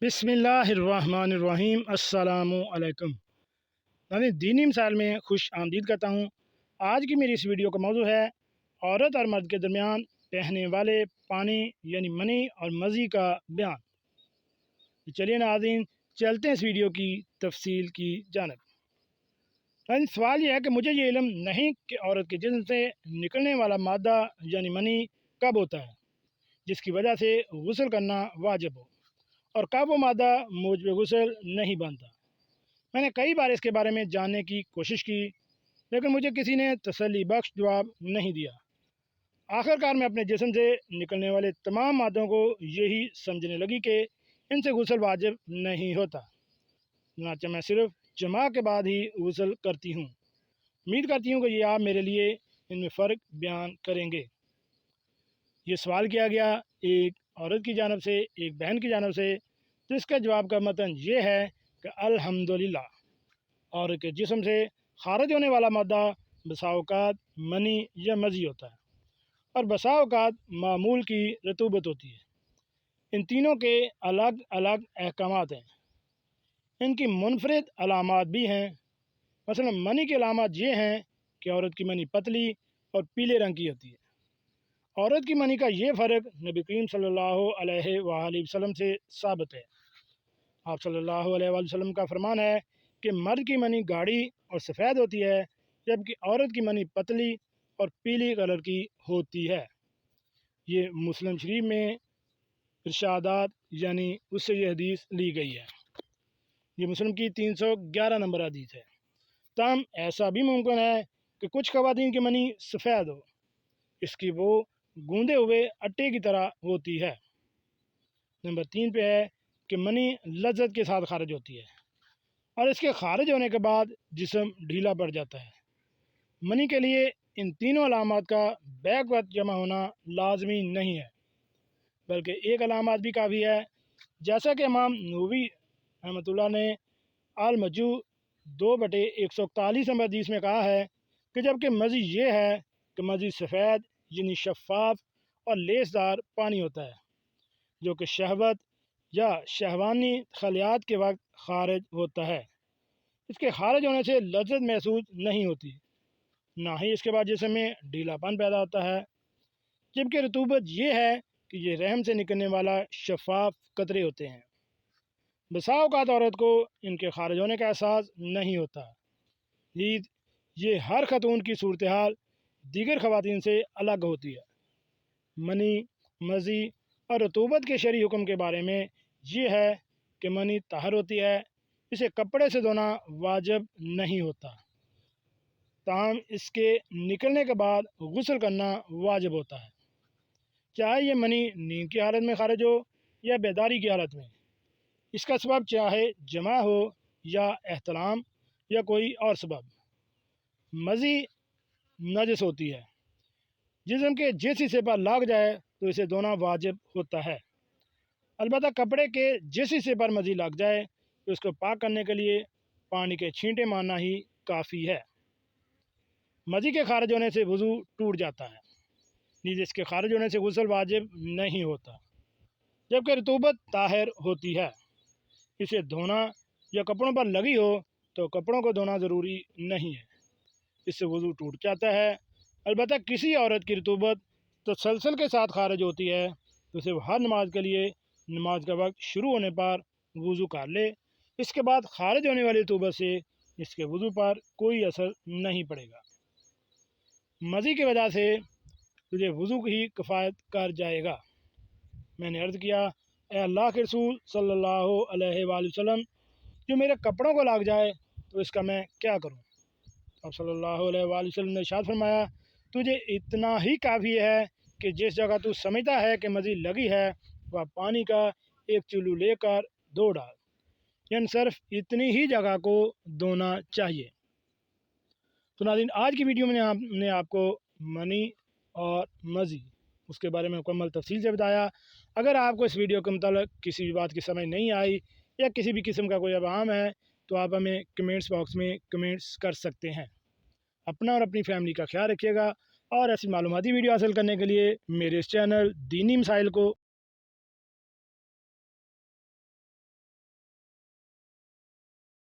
بسم اللہ الرحمن الرحیم۔ السلام علیکم ناظرین، دینی مسائل میں خوش آمدید کرتا ہوں۔ آج کی میری اس ویڈیو کا موضوع ہے عورت اور مرد کے درمیان بہنے والے پانی یعنی منی اور مزی کا بیان۔ چلیے ناظرین، چلتے ہیں اس ویڈیو کی تفصیل کی جانب۔ ناظرین، سوال یہ ہے کہ مجھے یہ علم نہیں کہ عورت کے جسم سے نکلنے والا مادہ یعنی منی کب ہوتا ہے جس کی وجہ سے غسل کرنا واجب ہو، اور کب وہ مادہ موجب غسل نہیں بنتا۔ میں نے کئی بار اس کے بارے میں جاننے کی کوشش کی، لیکن مجھے کسی نے تسلی بخش جواب نہیں دیا۔ آخر کار میں اپنے جسم سے نکلنے والے تمام مادوں کو یہی سمجھنے لگی کہ ان سے غسل واجب نہیں ہوتا، چنانچہ میں صرف جماع کے بعد ہی غسل کرتی ہوں۔ امید کرتی ہوں کہ یہ آپ میرے لیے ان میں فرق بیان کریں گے۔ یہ سوال کیا گیا ایک عورت کی جانب سے، ایک بہن کی جانب سے، تو اس کا جواب کا متن یہ ہے کہ الحمدللہ عورت کے جسم سے خارج ہونے والا مادہ بسا اوقات منی یا مزی ہوتا ہے، اور بسا اوقات معمول کی رطوبت ہوتی ہے۔ ان تینوں کے الگ الگ احکامات ہیں۔ ان کی منفرد علامات بھی ہیں۔ مثلا منی کی علامات یہ ہیں کہ عورت کی منی پتلی اور پیلے رنگ کی ہوتی ہے۔ عورت کی منی کا یہ فرق نبی کریم صلی اللہ علیہ وآلہ وسلم سے ثابت ہے۔ آپ صلی اللہ علیہ وآلہ وسلم کا فرمان ہے کہ مرد کی منی گاڑھی اور سفید ہوتی ہے، جبکہ عورت کی منی پتلی اور پیلی کلر کی ہوتی ہے۔ یہ مسلم شریف میں ارشادات یعنی اس سے یہ حدیث لی گئی ہے۔ یہ مسلم کی 311 نمبر حدیث ہے۔ تاہم ایسا بھی ممکن ہے کہ کچھ خواتین کی منی سفید ہو، اس کی وہ گوندے ہوئے اٹے کی طرح ہوتی ہے۔ نمبر 3 پہ ہے کہ منی لذت کے ساتھ خارج ہوتی ہے، اور اس کے خارج ہونے کے بعد جسم ڈھیلا پڑ جاتا ہے۔ منی کے لیے ان تینوں علامات کا بیک وقت جمع ہونا لازمی نہیں ہے، بلکہ ایک علامات بھی کافی ہے، جیسا کہ امام نووی رحمۃ اللہ نے المجو 2/141 نمبر حدیث میں کہا ہے کہ جبکہ مزی یہ ہے کہ مزی سفید یعنی شفاف اور لیسدار پانی ہوتا ہے، جو کہ شہوت یا شہوانی خلیات کے وقت خارج ہوتا ہے۔ اس کے خارج ہونے سے لذت محسوس نہیں ہوتی، نہ ہی اس کے بعد جسم میں ڈھیلا پن پیدا ہوتا ہے، جبکہ رطوبت یہ ہے کہ یہ رحم سے نکلنے والا شفاف قطرے ہوتے ہیں۔ بسا اوقات عورت کو ان کے خارج ہونے کا احساس نہیں ہوتا۔ یہ ہر خاتون کی صورتحال دیگر خواتین سے الگ ہوتی ہے۔ منی، مزی اور رطوبت کے شرعی حکم کے بارے میں یہ ہے کہ منی طاہر ہوتی ہے، اسے کپڑے سے دھونا واجب نہیں ہوتا، تاہم اس کے نکلنے کے بعد غسل کرنا واجب ہوتا ہے، چاہے یہ منی نیند کی حالت میں خارج ہو یا بیداری کی حالت میں۔ اس کا سبب چاہے جمع ہو یا احتلام یا کوئی اور سبب۔ مزی نجس ہوتی ہے، جسم کے جس حصے پر لگ جائے تو اسے دھونا واجب ہوتا ہے، البتہ کپڑے کے جس حصے پر مزی لگ جائے تو اس کو پاک کرنے کے لیے پانی کے چھینٹے مارنا ہی کافی ہے۔ مزی کے خارج ہونے سے وضو ٹوٹ جاتا ہے، نیز اس کے خارج ہونے سے غسل واجب نہیں ہوتا، جبکہ رطوبت طاہر ہوتی ہے۔ اسے دھونا یا کپڑوں پر لگی ہو تو کپڑوں کو دھونا ضروری نہیں ہے، اس سے وضو ٹوٹ جاتا ہے۔ البتہ کسی عورت کی رطوبت تسلسل کے ساتھ خارج ہوتی ہے تو اسے ہر نماز کے لیے نماز کا وقت شروع ہونے پر وضو کر لے، اس کے بعد خارج ہونے والی رطوبت سے اس کے وضو پر کوئی اثر نہیں پڑے گا۔ مزی کی وجہ سے تجھے وضو ہی کفایت کر جائے گا۔ میں نے عرض کیا، اے اللہ کے رسول صلی اللہ علیہ وآلہ وسلم، جو میرے کپڑوں کو لگ جائے تو اس کا میں کیا کروں؟ اب صلی اللہ علیہ وآلہ وسلم نے ارشاد فرمایا، تجھے اتنا ہی کافی ہے کہ جس جگہ تو سمجھتا ہے کہ مزی لگی ہے وہ پانی کا ایک چلو لے کر دھو ڈال، یعنی صرف اتنی ہی جگہ کو دھونا چاہیے۔ تو ناظرین، آج کی ویڈیو میں ہم نے آپ کو منی اور مزی اس کے بارے میں مکمل تفصیل سے بتایا۔ اگر آپ کو اس ویڈیو کے متعلق کسی بھی بات کی سمجھ نہیں آئی یا کسی بھی قسم کا کوئی ابہام ہے تو آپ ہمیں کمنٹس باکس میں کمنٹس کر سکتے ہیں۔ اپنا اور اپنی فیملی کا خیال رکھیے گا، اور ایسی معلوماتی ویڈیو حاصل کرنے کے لیے میرے اس چینل دینی مسائل کو